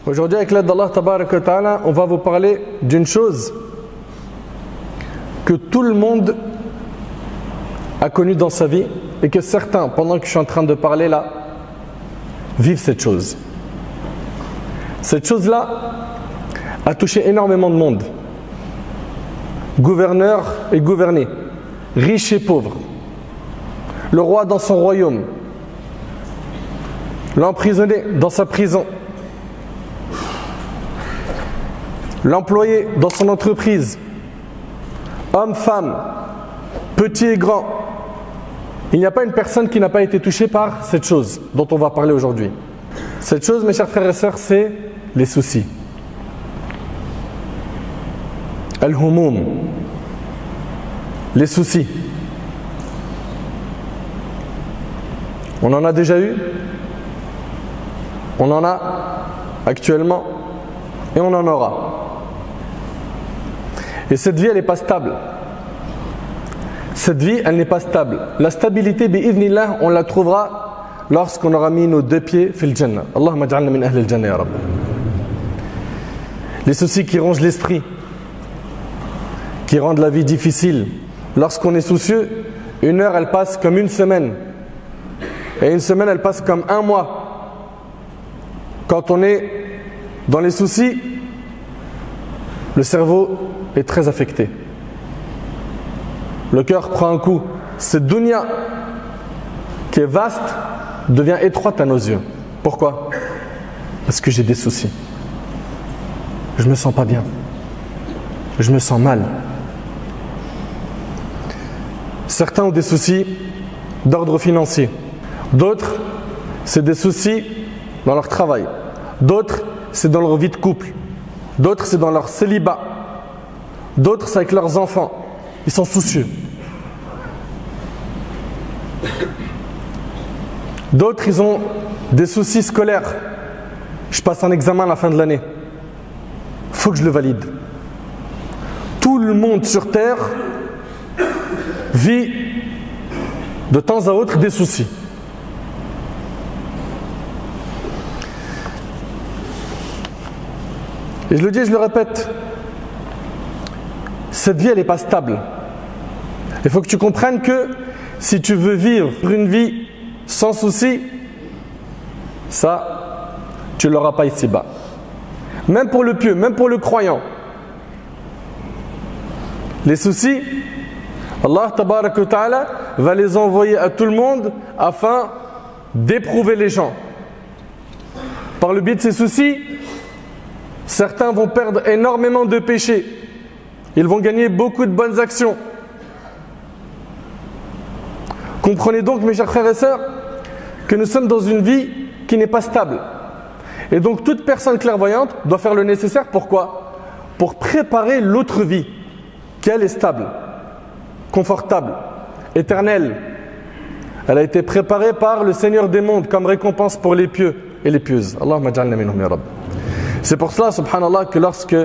Aujourd'hui, avec l'aide d'Allah Tabaraka wa Ta'ala, on va vous parler d'une chose que tout le monde a connue dans sa vie et que certains, pendant que je suis en train de parler là, vivent cette chose. Cette chose-là a touché énormément de monde. Gouverneurs et gouvernés, riches et pauvres, le roi dans son royaume, l'emprisonné dans sa prison, l'employé dans son entreprise, homme, femme, petit et grand. Il n'y a pas une personne qui n'a pas été touchée par cette chose dont on va parler aujourd'hui. Cette chose, mes chers frères et sœurs, c'est les soucis. Al-Humum, les soucis. On en a déjà eu, on en a actuellement et on en aura. Et cette vie, elle n'est pas stable. Cette vie, elle n'est pas stable. La stabilité, bi'idhnillah, on la trouvera lorsqu'on aura mis nos deux pieds fil jannah. Allahumma ja'alna min ahli al-jannah ya Rabb. Les soucis qui rongent l'esprit, qui rendent la vie difficile. Lorsqu'on est soucieux, une heure, elle passe comme une semaine. Et une semaine, elle passe comme un mois. Quand on est dans les soucis, le cerveau est très affecté. Le cœur prend un coup. Cette dunya qui est vaste devient étroite à nos yeux. Pourquoi? Parce que j'ai des soucis. Je me sens pas bien. Je me sens mal. Certains ont des soucis d'ordre financier. D'autres, c'est des soucis dans leur travail. D'autres, c'est dans leur vie de couple. D'autres, c'est dans leur célibat. D'autres, c'est avec leurs enfants. Ils sont soucieux. D'autres, ils ont des soucis scolaires. Je passe un examen à la fin de l'année. Il faut que je le valide. Tout le monde sur Terre vit de temps à autre des soucis. Et je le dis et je le répète, cette vie, elle n'est pas stable. Il faut que tu comprennes que si tu veux vivre une vie sans soucis, ça, tu ne l'auras pas ici-bas. Même pour le pieux, même pour le croyant. Les soucis, Allah Tabaraka wa Ta'ala va les envoyer à tout le monde afin d'éprouver les gens. Par le biais de ces soucis, certains vont perdre énormément de péchés. Ils vont gagner beaucoup de bonnes actions. Comprenez donc, mes chers frères et sœurs, que nous sommes dans une vie qui n'est pas stable. Et donc toute personne clairvoyante doit faire le nécessaire. Pourquoi? Pour préparer l'autre vie, qu'elle est stable, confortable, éternelle. Elle a été préparée par le Seigneur des mondes comme récompense pour les pieux et les pieuses. Allahumma ja'alna minhum ya Rabb. C'est pour cela, subhanallah, que lorsque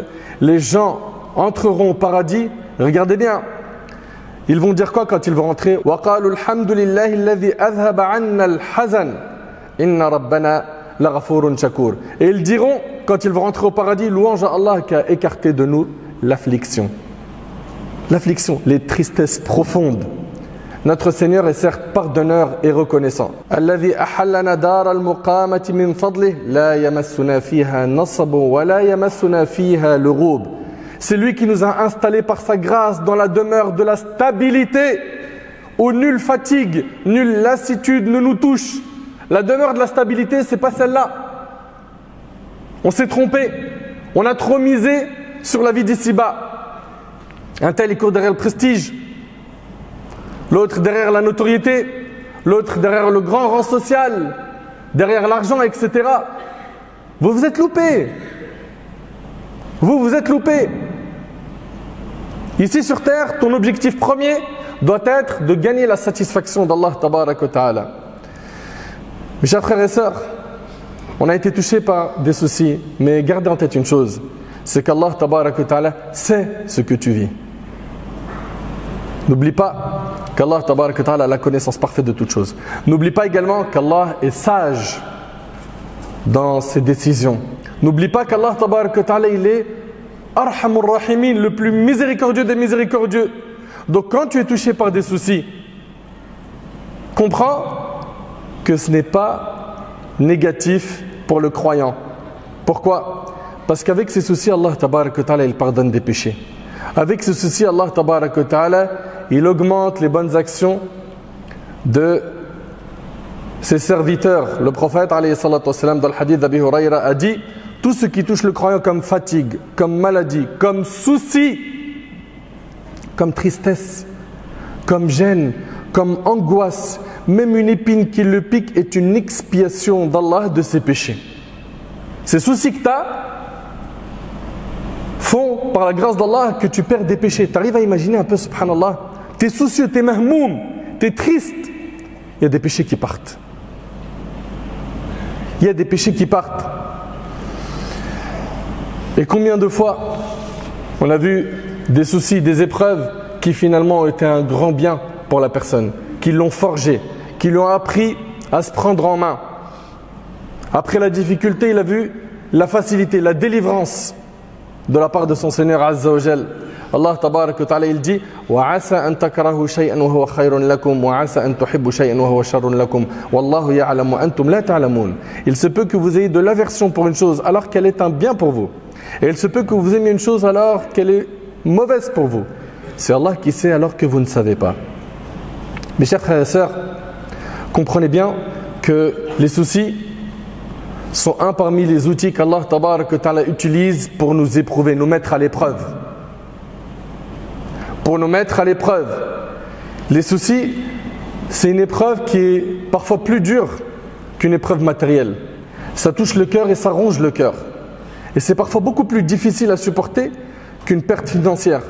les gens entreront au paradis, regardez bien, ils vont dire quoi quand ils vont rentrer? وَقَالُوا الْحَمْدُ لِلَّهِ الَّذِي أَذْهَبَ عَنَّا الْحَزَنَ إِنَّ رَبَّنَا لَغَفُورٌ شَكُورٌ. Et ils diront, quand ils vont rentrer au paradis, louange à Allah qui a écarté de nous l'affliction. L'affliction, les tristesses profondes. Notre Seigneur est certes pardonneur et reconnaissant. الذي أحلنا دار المقامة من فضله لا يمسنا فيها نصب ولا يمسنا فيها لغوب. C'est lui qui nous a installés par sa grâce dans la demeure de la stabilité où nulle fatigue, nulle lassitude ne nous touche. La demeure de la stabilité, c'est pas celle-là. On s'est trompé. On a trop misé sur la vie d'ici-bas. Un tel, il court derrière le prestige. L'autre derrière la notoriété. L'autre derrière le grand rang social. Derrière l'argent, etc. Vous vous êtes loupés. Vous vous êtes loupés. Ici sur terre, ton objectif premier doit être de gagner la satisfaction d'Allah Tabaraka wa Ta'ala. Mes chers frères et sœurs, on a été touchés par des soucis, mais gardez en tête une chose, c'est qu'Allah Tabaraka wa Ta'ala sait ce que tu vis. N'oublie pas qu'Allah Tabaraka wa Ta'ala a la connaissance parfaite de toutes choses. N'oublie pas également qu'Allah est sage dans ses décisions. N'oublie pas qu'Allah tabarak wa ta'ala, il est Arhamur Rahimin, le plus miséricordieux des miséricordieux. Donc quand tu es touché par des soucis, comprends que ce n'est pas négatif pour le croyant. Pourquoi? Parce qu'avec ces soucis, Allah tabarak wa ta'ala, il pardonne des péchés. Avec ces soucis, Allah tabarak wa ta'ala, il augmente les bonnes actions de ses serviteurs. Le prophète alayhi salatu wassalam, dans le hadith d'Abi Hurayra, a dit: tout ce qui touche le croyant comme fatigue, comme maladie, comme souci, comme tristesse, comme gêne, comme angoisse, même une épine qui le pique est une expiation d'Allah de ses péchés. Ces soucis que tu as font, par la grâce d'Allah, que tu perds des péchés. Tu arrives à imaginer un peu, subhanallah, tu es soucieux, tu es mahmoum, tu es triste, il y a des péchés qui partent. Il y a des péchés qui partent. Et combien de fois on a vu des soucis, des épreuves qui finalement ont été un grand bien pour la personne, qui l'ont forgé, qui lui ont appris à se prendre en main. Après la difficulté, il a vu la facilité, la délivrance de la part de son Seigneur Azza wa Jal. Allah tabarak wa ta'ala, il dit: wa asa an takrahu shay'an wa huwa khayrun lakum wa asa an tuhibbu shay'an wa huwa sharrun lakum wallahu ya'lamu wa antum la ta'lamun. Il se peut que vous ayez de l'aversion pour une chose alors qu'elle est un bien pour vous. Et il se peut que vous aimiez une chose alors qu'elle est mauvaise pour vous. C'est Allah qui sait alors que vous ne savez pas. Mes chers frères et sœurs, comprenez bien que les soucis sont un parmi les outils qu'Allah tabarak wa ta'ala utilise pour nous éprouver, nous mettre à l'épreuve. Pour nous mettre à l'épreuve. Les soucis, c'est une épreuve qui est parfois plus dure qu'une épreuve matérielle. Ça touche le cœur et ça ronge le cœur. Et c'est parfois beaucoup plus difficile à supporter qu'une perte financière,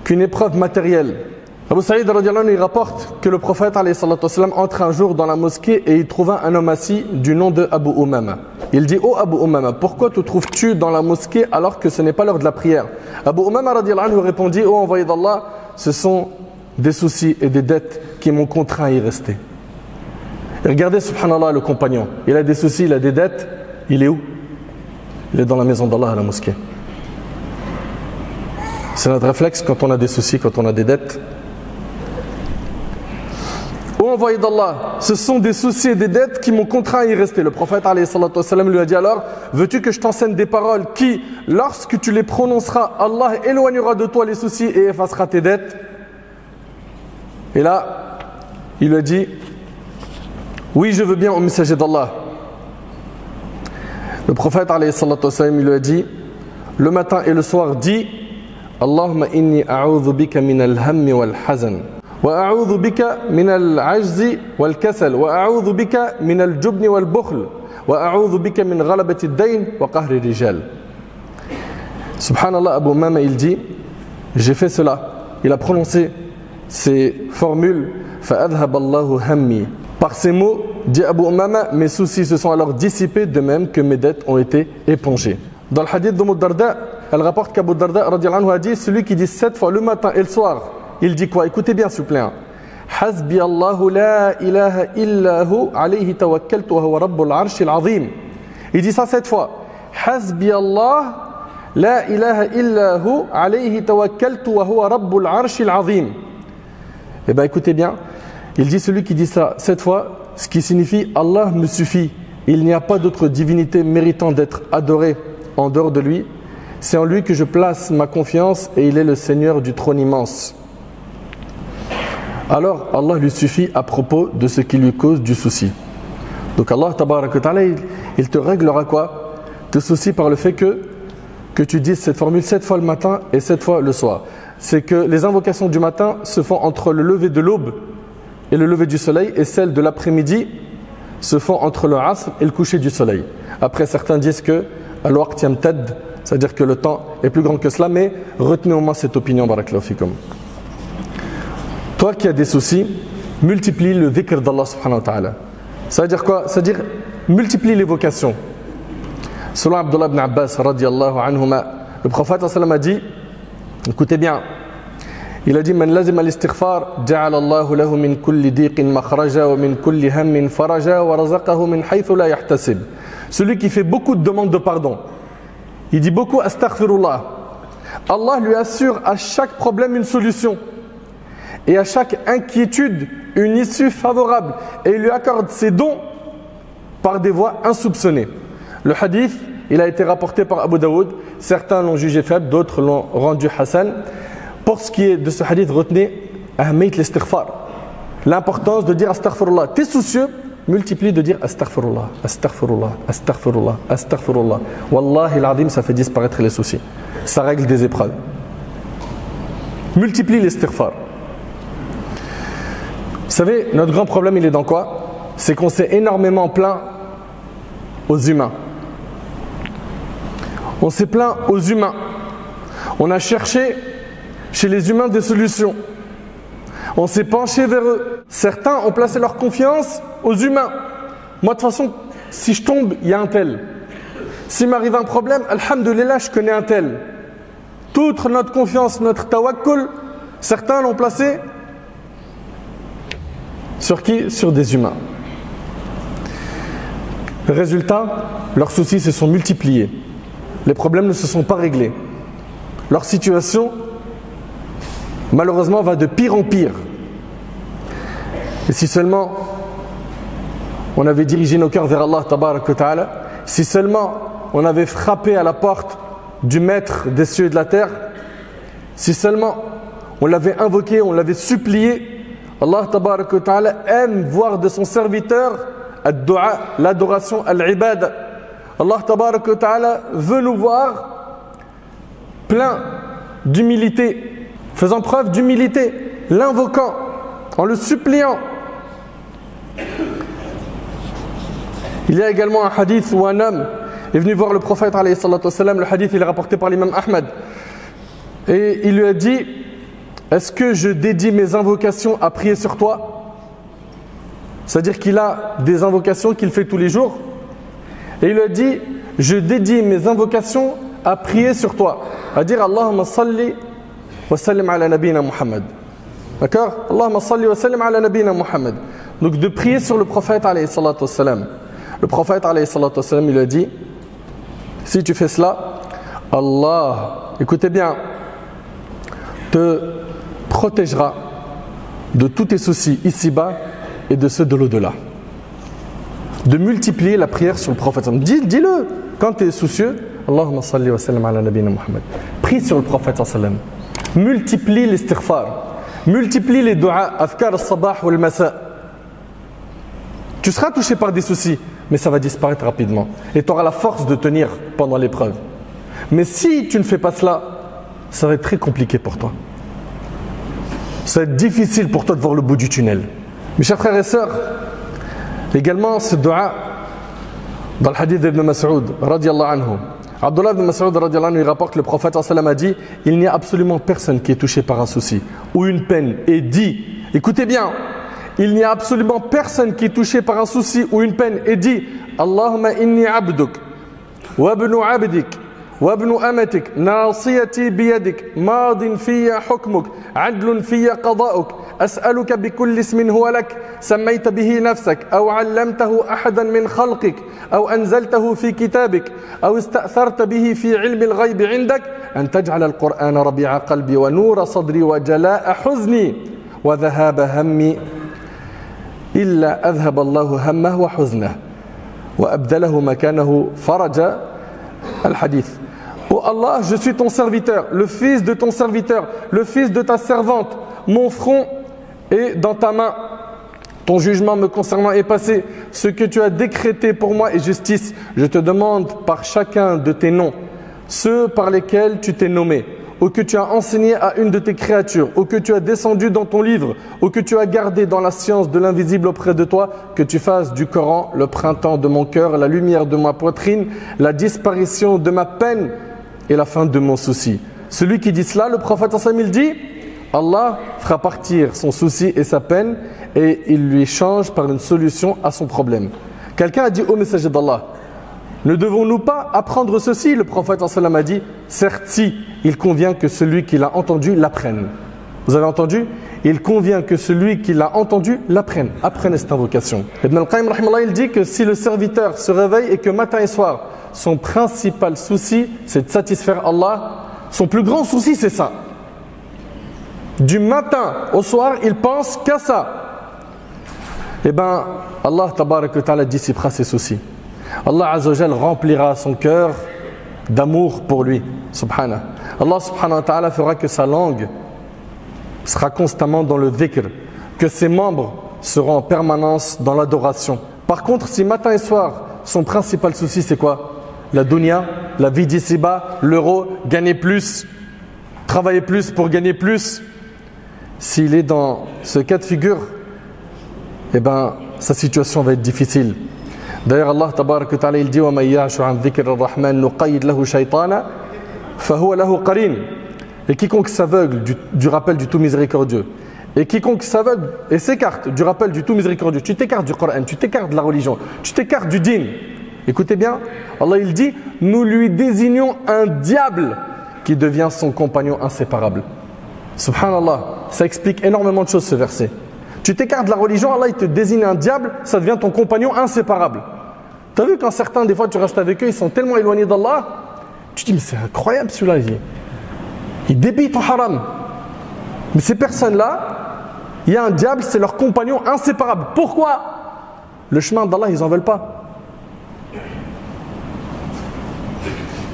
qu'une épreuve matérielle. Abu Saïd radiallahu anhu, il rapporte que le prophète alayhi salatu wassalam entre un jour dans la mosquée et il trouva un homme assis du nom de Abu Umama. Il dit: oh Abu Umama, pourquoi te trouves-tu dans la mosquée alors que ce n'est pas l'heure de la prière? Abu Umama radiallahu anhu répondit: oh envoyé d'Allah, ce sont des soucis et des dettes qui m'ont contraint à y rester. Et regardez subhanallah le compagnon, il a des soucis, il a des dettes, il est où? Il est dans la maison d'Allah à la mosquée. C'est notre réflexe quand on a des soucis, quand on a des dettes. Ô envoyé d'Allah, ce sont des soucis et des dettes qui m'ont contraint à y rester. Le prophète alayhi salatu wassalam lui a dit alors: veux-tu que je t'enseigne des paroles qui, lorsque tu les prononceras, Allah éloignera de toi les soucis et effacera tes dettes? Et là, il lui a dit: oui, je veux bien, au messager d'Allah. Le prophète alayhi salatu wassalam lui a dit: le matin et le soir, dis Allahumma inni a'udhu bika min al-hammi wal-hazan wa a'udhu bika min al-ajzi wal-kasal wa a'udhu bika min al-jubni wal-bukhl wa a'udhu bika min ghalabati ad-dayn wa qahri rijal. Subhanallah, Abu Umama, il dit: j'ai fait cela. Il a prononcé ces formules: fa'adhhab Allahu hammi. Par ces mots, dit Abu Umama, mes soucis se sont alors dissipés, de même que mes dettes ont été épongées. Dans le hadith d'Umm Darda, elle rapporte qu'Abu Darda radiallahu anhu a dit: celui qui dit 7 fois le matin et le soir, il dit quoi? Écoutez bien s'il vous plaît. Hasbi Allahu la ilaha illahu alayhi tawakkaltu wa huwa rabbul arshil azim. Il dit ça 7 fois. Hasbi Allah la ilaha illahu alayhi tawakkaltu wa huwa rabbul arshil azim. Eh bien écoutez bien, il dit celui qui dit ça 7 fois, ce qui signifie Allah me suffit. Il n'y a pas d'autre divinité méritant d'être adorée en dehors de lui. C'est en lui que je place ma confiance et il est le Seigneur du trône immense. Alors Allah lui suffit à propos de ce qui lui cause du souci. Donc Allah tabarak wa ta'ala, il te réglera quoi? Te soucie par le fait que tu dises cette formule 7 fois le matin et 7 fois le soir. C'est que les invocations du matin se font entre le lever de l'aube et le lever du soleil, et celles de l'après-midi se font entre le asr et le coucher du soleil. Après, certains disent que al-waqt yamtad, c'est-à-dire que le temps est plus grand que cela, mais retenez au moins cette opinion, barakallahu fikum. Toi qui as des soucis, multiplie le dhikr d'Allah subhanahu wa ta'ala. Ça veut dire quoi? Ça veut dire multiplie l'évocation. Selon Abdullah ibn Abbas radiallahu anhuma, le prophète sallallahu alayhi wa sallam a dit: écoutez bien, Il a dit Man lazim al-istighfar, ja'ala Allahu lahu min kulli diqin makhraja wa min kulli hammin faraja wa razaqahu min haythu la yahtasib. Celui qui fait beaucoup de demandes de pardon, il dit beaucoup astaghfirullah. Allah lui assure à chaque problème une solution et à chaque inquiétude une issue favorable et il lui accorde ses dons par des voies insoupçonnées. Le hadith, il a été rapporté par Abu Daoud. Certains l'ont jugé faible, d'autres l'ont rendu Hassan. Pour ce qui est de ce hadith, retenez ahmiyat l'istighfar, l'importance de dire astaghfirullah. T'es soucieux, multiplie de dire astaghfirullah, astaghfirullah, astaghfirullah, astaghfirullah. Wallahi al-azim, ça fait disparaître les soucis. Ça règle des épreuves. Multiplie l'istighfar. Vous savez, notre grand problème, il est dans quoi? C'est qu'on s'est énormément plaint aux humains. On s'est plaint aux humains. On a cherché chez les humains des solutions. On s'est penché vers eux. Certains ont placé leur confiance aux humains. Moi, de toute façon, si je tombe, il y a un tel. S'il m'arrive un problème, alhamdoulilah, je connais un tel. Toute notre confiance, notre tawakkul, certains l'ont placé sur qui? Sur des humains. Résultat, leurs soucis se sont multipliés. Les problèmes ne se sont pas réglés. Leur situation, malheureusement, va de pire en pire. Et si seulement on avait dirigé nos cœurs vers Allah, tabarak wa ta'ala, si seulement on avait frappé à la porte du maître des cieux et de la terre, si seulement on l'avait invoqué, on l'avait supplié, Allah tabarak wa ta'ala aime voir de son serviteur ad-du'a, l'adoration, al-ibad. Allah tabarak wa ta'ala veut nous voir plein d'humilité, faisant preuve d'humilité, l'invoquant, en le suppliant. Il y a également un hadith où un homme est venu voir le prophète alayhi salatu wassalam. Le hadith il est rapporté par l'imam Ahmad et il lui a dit: est-ce que je dédie mes invocations à prier sur toi? C'est-à-dire qu'il a des invocations qu'il fait tous les jours et il lui a dit: je dédie mes invocations à prier sur toi, à dire Allahumma salli wa sallim ala nabina Muhammad. D'accord? Allahumma salli wa sallim ala nabina Muhammad. Donc de prier sur le prophète alayhi salatu wassalam. Le prophète alayhi salatu wassalam, il lui a dit: si tu fais cela, Allah, écoutez bien, te protégera de tous tes soucis ici-bas et de ceux de l'au-delà. De multiplier la prière sur le prophète. Dis-le quand tu es soucieux. Allahumma salli wa sallim ala nabina Muhammad. Prie sur le prophète sallam. Multiplie l'istighfar. Multiplie les du'a, afkar al-sabah ou al-masa. Tu seras touché par des soucis, mais ça va disparaître rapidement. Et tu auras la force de tenir pendant l'épreuve. Mais si tu ne fais pas cela, ça va être très compliqué pour toi. Ça va être difficile pour toi de voir le bout du tunnel. Mes chers frères et sœurs, également ce dua dans le hadith d'Ibn Mas'ud radiyallahu anhu. Abdullah ibn Mas'ud radiyallahu anhu, il rapporte que le prophète sallam a dit: il n'y a absolument personne qui est touché par un souci ou une peine et dit, écoutez bien, il n'y a absolument personne qui est touché par un souci ou une peine et dit Allahumma inni abduk wa ibnu abdik wa ibnu amatik nasiyati biyadik madin fiya hukmuk adlun fiya qada'uk أسألك بكل اسم هو لك سميت به نفسك أو علمته أحدا من خلقك أو أنزلته في كتابك أو استأثرت به في علم الغيب عندك أن تجعل القرآن ربيع قلبي ونور صدري وجلاء حزني وذهاب همي إلا أذهب الله همه وحزنه وأبدله مكانه فرجا. الحديث. Oh Allah, je suis ton serviteur, le fils de ton serviteur, le fils de ta servante. Mon front est dans ta main. Ton jugement me concernant est passé. Ce que tu as décrété pour moi est justice. Je te demande par chacun de tes noms, ceux par lesquels tu t'es nommé, ou que tu as enseigné à une de tes créatures, ou que tu as descendu dans ton livre, ou que tu as gardé dans la science de l'invisible auprès de toi, que tu fasses du Coran le printemps de mon cœur, la lumière de ma poitrine, la disparition de ma peine et la fin de mon souci. Celui qui dit cela, le prophète il dit: Allah fera partir son souci et sa peine et il lui change par une solution à son problème. Quelqu'un a dit: ô messager d'Allah, ne devons-nous pas apprendre ceci? Le prophète a dit: certes si, il convient que celui qui l'a entendu l'apprenne. Vous avez entendu? Il convient que celui qui l'a entendu l'apprenne. Apprenez cette invocation. Ibn al-Qayyim, rahimahullah, il dit que si le serviteur se réveille et que matin et soir, son principal souci, c'est de satisfaire Allah, son plus grand souci, c'est ça. Du matin au soir, il pense qu'à ça. Eh bien, Allah tabarak wa ta'ala dissipera ses soucis. Allah azza wa jal remplira son cœur d'amour pour lui. Subhanah. Allah subhanahu wa ta'ala fera que sa langue sera constamment dans le dhikr, que ses membres seront en permanence dans l'adoration. Par contre, si matin et soir, son principal souci c'est quoi? La dunya, la vie d'ici-bas, l'euro, gagner plus, travailler plus pour gagner plus. S'il est dans ce cas de figure, eh ben, sa situation va être difficile. D'ailleurs, Allah tabarak wa ta'ala, il dit وَمَنْ يَعْشُ عَنْ ذِكْرِ الرَّحْمَنِ نُقَيِّدْ لَهُ شَيْطَانًا فَهُوَ لَهُ قَرِينٌ. Et quiconque s'aveugle du rappel du tout miséricordieux, et quiconque s'aveugle et s'écarte du rappel du tout miséricordieux, tu t'écartes du Coran, tu t'écartes de la religion, tu t'écartes du dîn. Écoutez bien, Allah il dit, nous lui désignons un diable qui devient son compagnon inséparable. Subhanallah, ça explique énormément de choses ce verset. Tu t'écartes de la religion, Allah il te désigne un diable, ça devient ton compagnon inséparable. Tu as vu quand certains, des fois tu restes avec eux, ils sont tellement éloignés d'Allah, tu te dis mais c'est incroyable celui-là, il débite en haram. Mais ces personnes-là, il y a un diable, c'est leur compagnon inséparable. Pourquoi? Le chemin d'Allah, ils n'en veulent pas.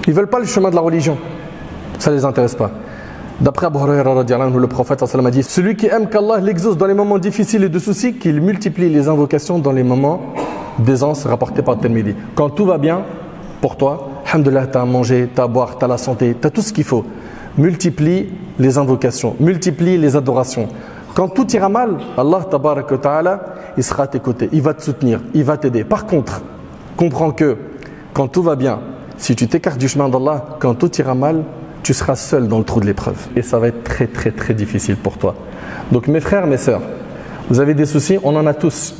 Ils ne veulent pas le chemin de la religion. Ça ne les intéresse pas. D'après Abu Huraira, le prophète a dit, celui qui aime qu'Allah l'exauce dans les moments difficiles et de soucis, qu'il multiplie les invocations dans les moments d'aisance rapportés par Tirmidhi. Quand tout va bien pour toi, alhamdoulilah, tu as à manger, tu as à boire, tu as la santé, tu as tout ce qu'il faut. Multiplie les invocations, multiplie les adorations. Quand tout ira mal, Allah tabarak wa ta'ala, il sera à tes côtés, il va te soutenir, il va t'aider. Par contre, comprends que quand tout va bien, si tu t'écartes du chemin d'Allah, quand tout ira mal, tu seras seul dans le trou de l'épreuve. Et ça va être très très très difficile pour toi. Donc mes frères, mes sœurs, vous avez des soucis, on en a tous.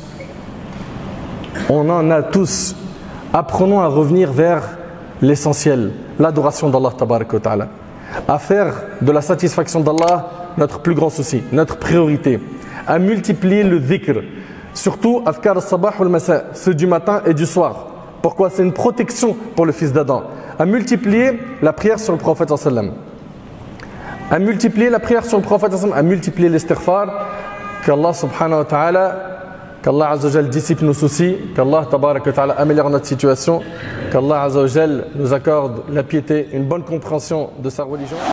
On en a tous. Apprenons à revenir vers l'essentiel, l'adoration d'Allah tabarak wa ta'ala. À faire de la satisfaction d'Allah notre plus grand souci, notre priorité. À multiplier le dhikr. Surtout, afkar al-sabah ou al-masa, ceux du matin et du soir. Pourquoi? C'est une protection pour le fils d'Adam. À multiplier la prière sur le prophète sallam. À multiplier la prière sur le prophète sallam. À multiplier l'istighfar. Qu'Allah subhanahu wa ta'ala, qu'Allah azza wa jal dissipe nos soucis. Qu'Allah tabarak wa ta'ala améliore notre situation. Qu'Allah azza wa jal nous accorde la piété, une bonne compréhension de sa religion.